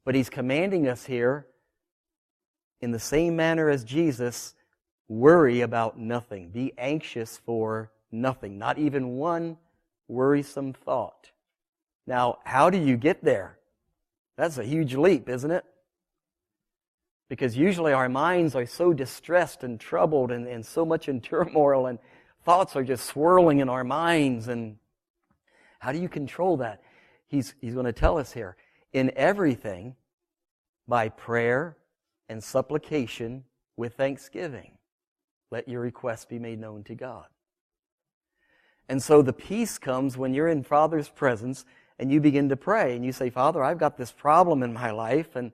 But He's commanding us here, in the same manner as Jesus, worry about nothing. Be anxious for nothing. Not even one worrisome thought. Now, how do you get there? That's a huge leap, isn't it? Because usually our minds are so distressed and troubled and so much in turmoil, and thoughts are just swirling in our minds. And how do you control that? He's going to tell us here. In everything, by prayer and supplication with thanksgiving, let your requests be made known to God. And so the peace comes when you're in Father's presence and you begin to pray and you say, Father, I've got this problem in my life and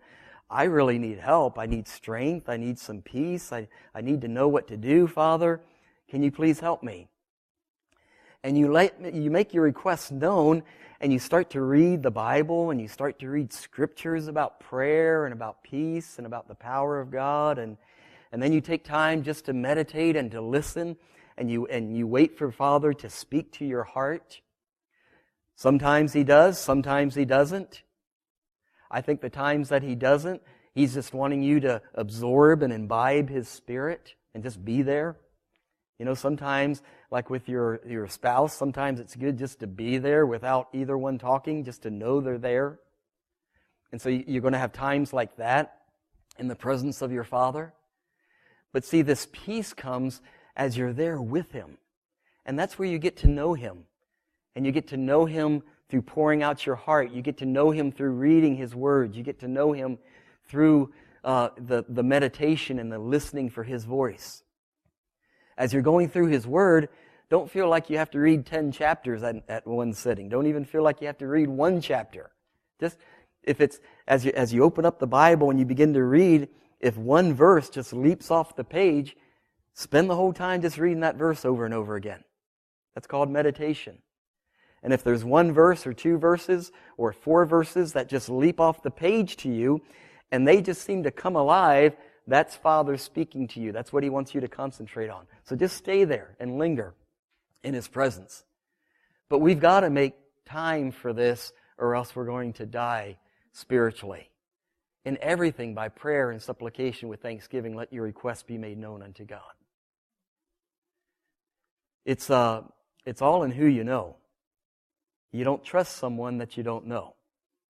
I really need help. I need strength. I need some peace. I need to know what to do, Father. Can you please help me? And you make your requests known, and you start to read the Bible, and you start to read scriptures about prayer and about peace and about the power of God, and then you take time just to meditate and to listen, and you wait for Father to speak to your heart. Sometimes He does, sometimes He doesn't. I think the times that He doesn't, He's just wanting you to absorb and imbibe His Spirit and just be there. You know, sometimes, like with your spouse, sometimes it's good just to be there without either one talking, just to know they're there. And so you're going to have times like that in the presence of your Father. But see, this peace comes as you're there with Him. And that's where you get to know Him. And you get to know Him through pouring out your heart. You get to know Him through reading His words. You get to know Him through the meditation and the listening for His voice. As you're going through His Word, don't feel like you have to read 10 chapters at one sitting. Don't even feel like you have to read one chapter. Just if it's as you open up the Bible and you begin to read, if one verse just leaps off the page, spend the whole time just reading that verse over and over again. That's called meditation. And if there's one verse or two verses or 4 verses that just leap off the page to you and they just seem to come alive, that's Father speaking to you. That's what He wants you to concentrate on. So just stay there and linger in His presence. But we've got to make time for this or else we're going to die spiritually. In everything, by prayer and supplication with thanksgiving, let your requests be made known unto God. It's all in who you know. You don't trust someone that you don't know.